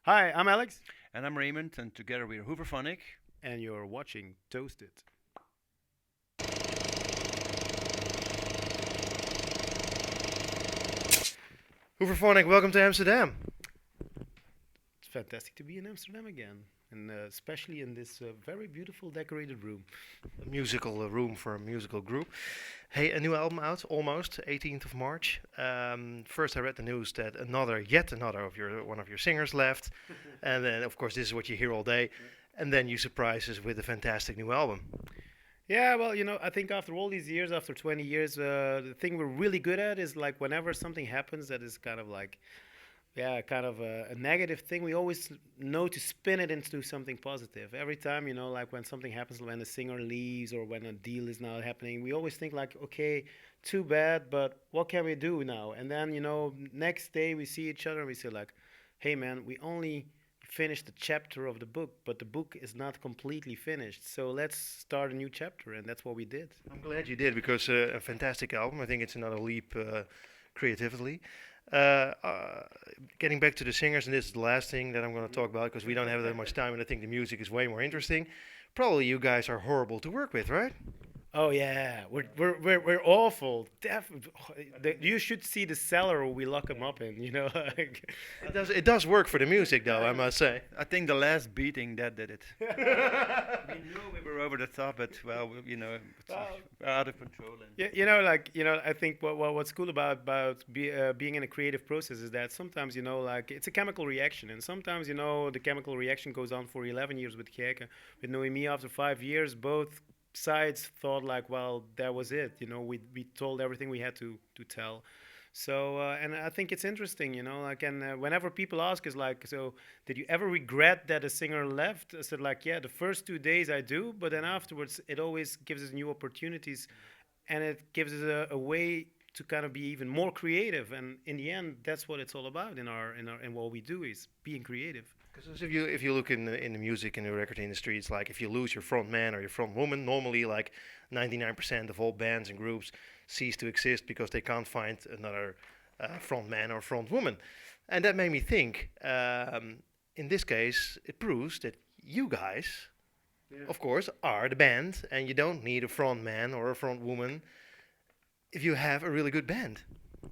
Hi, I'm Alex, And I'm Raymond, and together we're Hooverphonic. and you're watching Toasted. Hooverphonic, welcome to Amsterdam. It's fantastic to be in Amsterdam again, and especially in this very beautiful decorated room. A musical room for a musical group. Hey, a new album out, almost 18th of March. First, I read the news that yet another of one of your singers left, and then of course this is what you hear all day, and then you surprise us with a fantastic new album. Yeah, well, I think after all these years, after 20 years, the thing we're really good at is like whenever something happens that is kind of like, yeah, kind of a negative thing, we always know to spin it into something positive. Every time, like when something happens, when a singer leaves or when a deal is not happening, we always think like, okay, too bad, but what can we do now? And then, next day we see each other and we say like, hey man, we only finished the chapter of the book, but the book is not completely finished. So let's start a new chapter, and that's what we did. I'm glad you did because a fantastic album. I think it's another leap creatively. Getting back to the singers, and this is the last thing that I'm going to talk about because we don't have that much time, and I think the music is way more interesting. Probably you guys are horrible to work with, right? Oh yeah, we're awful. You should see the cellar we lock them up in. Like. It does work for the music though, I must say. I think the last beating that did it. We knew we were over the top, but it's Well, out of control. And yeah, I think what's cool about being in a creative process is that sometimes like it's a chemical reaction, and sometimes the chemical reaction goes on for 11 years with Keke. With Noemi, after 5 years, both sides thought like, well, that was it. We told everything we had to tell. So and I think it's interesting, like, and whenever people ask us like, so did you ever regret that a singer left? I said like, yeah, the first 2 days I do, but then afterwards it always gives us new opportunities, and it gives us a way to kind of be even more creative. And in the end, that's what it's all about in what we do is being creative. Because if you look in the music in the record industry, it's like if you lose your front man or your front woman, normally like 99% of all bands and groups cease to exist because they can't find another front man or front woman, and that made me think. In this case, it proves that you guys, of course, are the band, and you don't need a front man or a front woman if you have a really good band.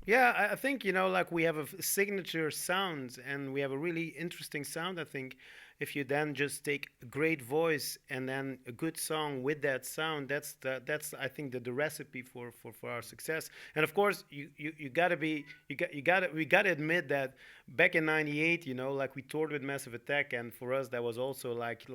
Yeah, I think like we have a signature sound, and we have a really interesting sound. I think if you then just take a great voice and then a good song with that sound, that's I think the recipe for our success. And of course, you gotta be you gotta we gotta admit that back in '98, like we toured with Massive Attack, and for us that was also like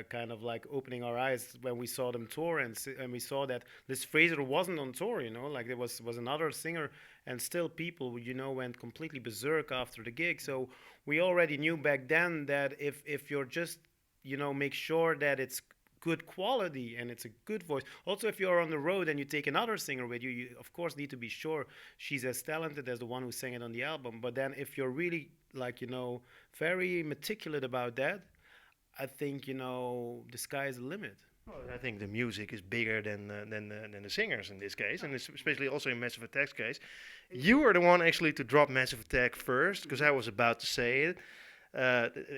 kind of like opening our eyes when we saw them tour, and we saw that Liz Fraser wasn't on tour. Like there was another singer, and still people went completely berserk after the gig. So we already knew back then that if you're just make sure that it's good quality and it's a good voice. Also, if you're on the road and you take another singer with you, you of course need to be sure she's as talented as the one who sang it on the album. But then if you're really like very meticulous about that, I think the sky is the limit. Well, I think the music is bigger than the singers in this case, and especially also in Massive Attack's case. You were the one actually to drop Massive Attack first, because I was about to say it.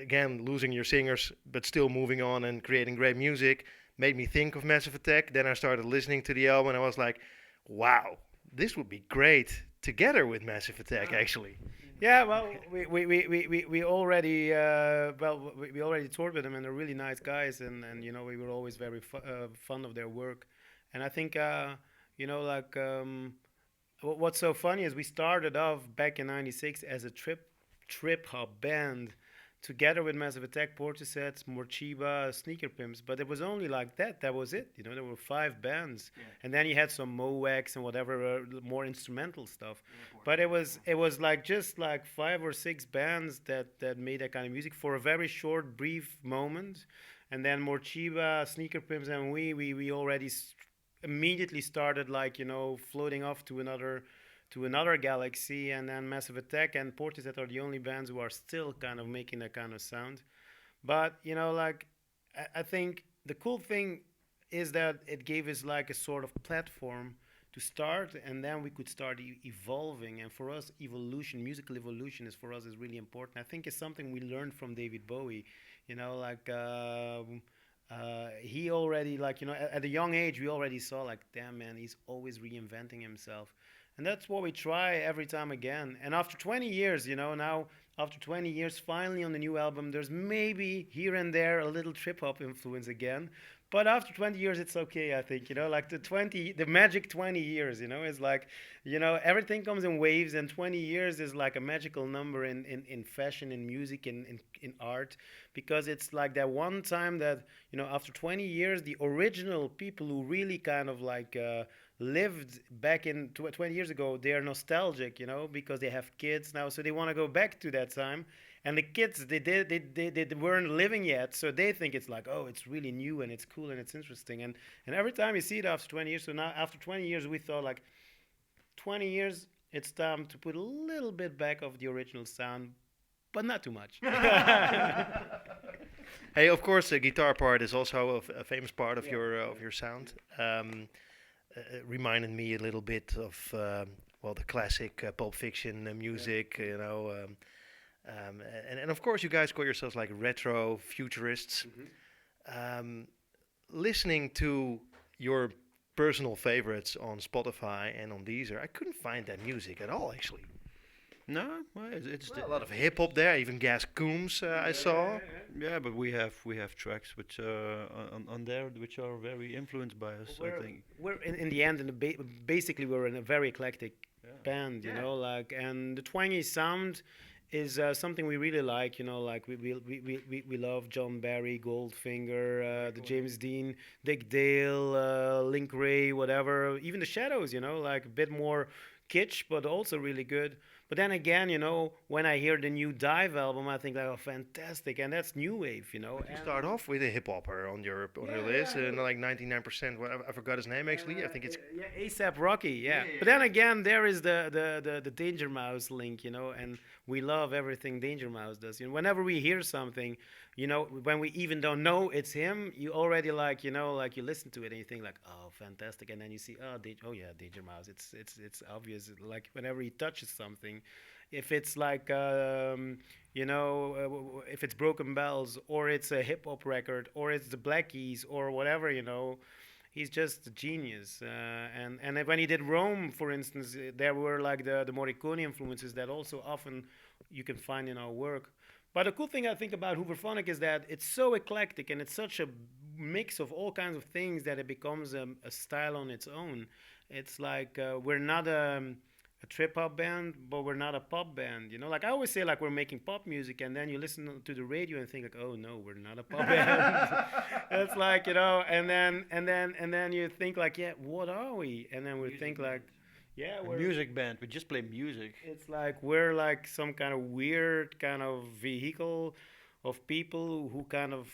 Again, losing your singers, but still moving on and creating great music made me think of Massive Attack. Then I started listening to the album, and I was like, wow, this would be great together with Massive Attack, actually. Yeah, well, we already we already toured with them, and they're really nice guys, and we were always very fond of their work, and I think like what's so funny is we started off back in '96 as a trip hop band together with Massive Attack, Portishead, Morchiba, Sneaker Pimps, but it was only like that. That was it. There were five bands, and then you had some Moex and whatever more instrumental stuff. But it was like just like five or six bands that made that kind of music for a very short, brief moment, and then Morchiba, Sneaker Pimps, and we already immediately started like floating off to another galaxy, and then Massive Attack and Portishead are the only bands who are still kind of making that kind of sound. But like I think the cool thing is that it gave us like a sort of platform to start, and then we could start evolving. And for us, evolution, musical evolution, is for us is really important. I think it's something we learned from David Bowie. You know, like he already, like, you know, at a young age, we already saw like, damn man, he's always reinventing himself, and that's what we try every time again. And after 20 years, you know, now after 20 years, finally on the new album, there's maybe here and there a little trip hop influence again. But after 20 years, it's okay, I think. You know, like the magic 20 years, you know, is like, you know, everything comes in waves, and 20 years is like a magical number in fashion, in music, in art, because it's like that one time that, you know, after 20 years, the original people who really kind of like lived back in 20 years ago, they are nostalgic, you know, because they have kids now, so they want to go back to that time. And the kids, they weren't living yet, so they think it's like, oh, it's really new and it's cool and it's interesting. And every time you see it after 20 years, so now after 20 years, we thought like, 20 years, it's time to put a little bit back of the original sound, but not too much. Hey, of course, the guitar part is also a famous part of your sound. Reminded me a little bit of well, the classic Pulp Fiction music, you know. And of course, you guys call yourselves like retro futurists. Listening to your personal favorites on Spotify and on Deezer, I couldn't find that music at all, actually. No, well, it's A lot of hip hop there, even Gas Coombs I saw. yeah, but we have tracks which on there which are very influenced by us. I think. We're in the end, basically, we're in a very eclectic Yeah. band, you know, like, and the twangy sound is something we really like, you know, like we love John Barry, Goldfinger, the James Dean, Dick Dale, Link Ray, whatever, even the Shadows, you know, like a bit more kitsch, but also really good. But then again, you know, when I hear the new Dive album, I think like, oh, fantastic, and that's new wave, you know. You start off with a hip hopper on your list, and like 99%. I forgot his name actually. I think it's yeah, ASAP Rocky, yeah. But then again, there is the Danger Mouse link, you know, and we love everything Danger Mouse does. You know, whenever we hear something, you know, when we even don't know it's him, you already like, you know, like you listen to it and you think like, oh, fantastic, and then you see, oh yeah, Danger Mouse. It's obvious. Like whenever he touches something, if it's like you know, if it's Broken Bells or it's a hip hop record or it's the Black Keys or whatever, you know, he's just a genius. And when he did Rome, for instance, there were like the Morricone influences that also often you can find in our work. But the cool thing I think about Hooverphonic is that it's so eclectic and it's such a mix of all kinds of things that it becomes a style on its own. It's like we're not a trip hop band, but we're not a pop band. You know, like I always say, like we're making pop music, and then you listen to the radio and think like, oh no, we're not a pop band. It's like, you know, and then you think like, yeah, what are we? And then we think like, yeah, A we're music band. We just play music. it's like we're like some kind of weird kind of vehicle of people who kind of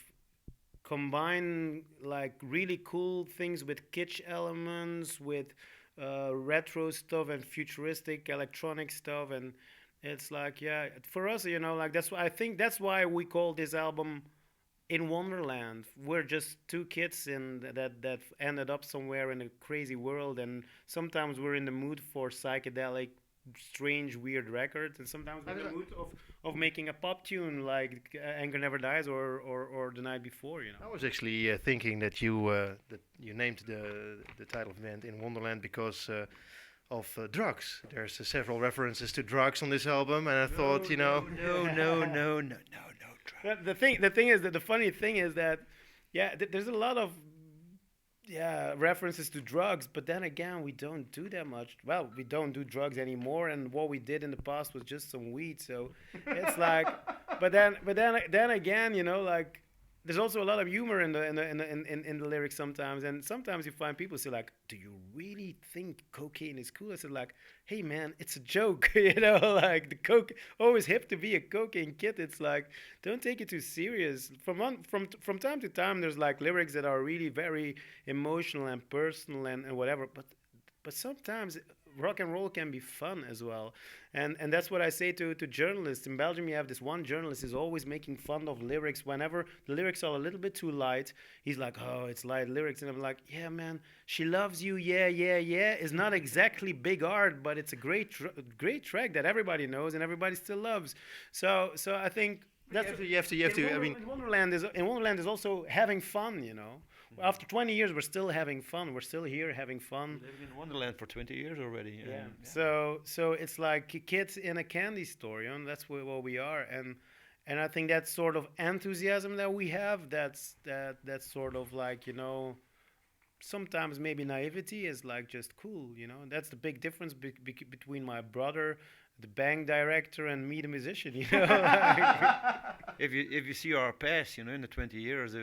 combine like really cool things with kitsch elements, with retro stuff and futuristic electronic stuff, and it's like, yeah, for us, you know, like that's why I think that's why we call this album In Wonderland. We're just two kids in that ended up somewhere in a crazy world, and sometimes we're in the mood for psychedelic, strange, weird records, and sometimes we're in the mood of making a pop tune like Anger Never Dies or The Night Before, you I know. was actually thinking that you named the title of the band In Wonderland because of drugs. There's several references to drugs on this album, and I thought, you know, No. The thing is that the funny thing is that, yeah, there's a lot of references to drugs, but then again, we don't do that much. Well, we don't do drugs anymore, and what we did in the past was just some weed. So it's like, but then again, you know, like there's also a lot of humor in the lyrics sometimes, and sometimes you find people say like, "Do you really think cocaine is cool?" I said like, "Hey man, it's a joke, you know, like the coke always hip to be a cocaine kid. It's like don't take it too serious." From time to time, there's like lyrics that are really very emotional and personal and whatever, but sometimes rock and roll can be fun as well, and that's what I say to journalists in Belgium. You have this one journalist who's always making fun of lyrics. Whenever the lyrics are a little bit too light, he's like, oh, it's light lyrics, and I'm like, yeah, man, she loves you, yeah, yeah, yeah. It's not exactly big art, but it's a great track that everybody knows and everybody still loves. So I think that's You have to. I mean, in Wonderland is also having fun. After 20 years, we're still having fun. We're still here having fun. Living in Wonderland for 20 years already. Yeah. So it's like kids in a candy store, that's what we are, and I think that sort of enthusiasm that we have, that's sort of like, sometimes maybe naivety is like just cool, That's the big difference between my brother, the bank director, and me, the musician, If you see our past, in the 20 years,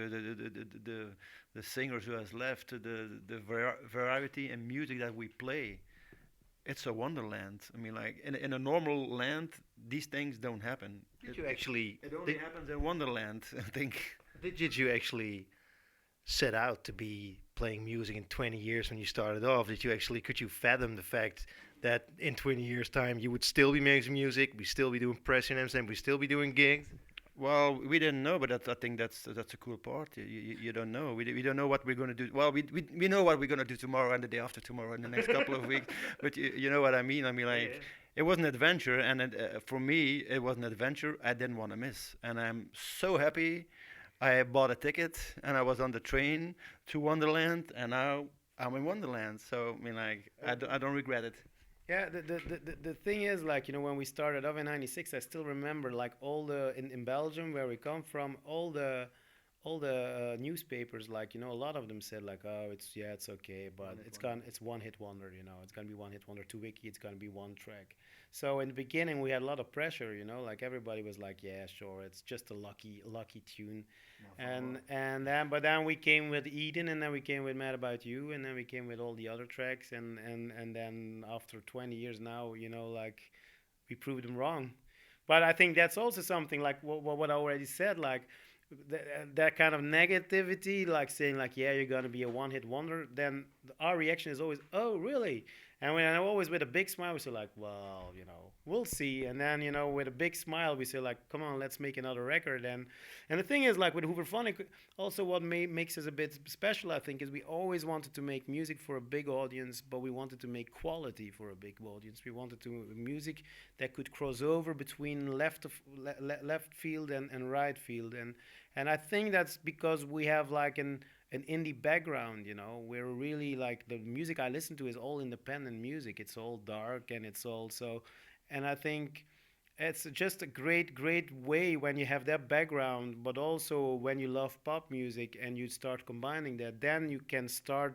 the singers who has left, the variety and music that we play, it's a wonderland. I mean, like in a normal land, these things don't happen. Did you actually? It only happens in Wonderland, I think. Did you actually set out to be playing music in 20 years when you started off? Could you fathom the fact that in 20 years' time you would still be making music, we still be doing press in Amsterdam, we still be doing gigs? Well, we didn't know, but I think that's a cool part. You don't know. We don't know what we're going to do. Well, we know what we're going to do tomorrow and the day after tomorrow and the next couple of weeks. But you know what I mean? I mean, like, Yeah. it was an adventure, and for me, it was an adventure I didn't want to miss. And I'm so happy I bought a ticket, and I was on the train to Wonderland, and now I'm in Wonderland. So, I mean, like, I don't regret it. Yeah, the thing is, like, when we started off in '96, I still remember, like, all in Belgium where we come from, all the newspapers, like, a lot of them said, like, oh, it's okay, but it's one hit wonder, it's gonna be one hit wonder. To Wiki, it's gonna be one track. So in the beginning, we had a lot of pressure, like everybody was like, yeah, sure, it's just a lucky tune, but then we came with Eden, and then we came with Mad About You, and then we came with all the other tracks, and then after 20 years now, like, we proved them wrong. But I think that's also something like what I already said, like that kind of negativity, like saying like, yeah, you're gonna be a one-hit wonder. Then our reaction is always, oh, really? And when I'm always with a big smile, we say like, well, we'll see. And then, with a big smile, we say like, come on, let's make another record. And the thing is, like with Hooverphonic, also what makes us a bit special, I think, is we always wanted to make music for a big audience, but we wanted to make quality for a big audience. We wanted to music that could cross over between left field and right field. And I think that's because we have like an indie background, We're really like, the music I listen to is all independent music. It's all dark, and it's also, and I think it's just a great way when you have that background, but also when you love pop music and you start combining that, then you can start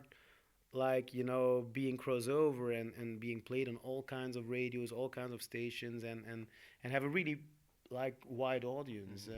like, being crossover and being played on all kinds of radios, all kinds of stations, and have a really like wide audience.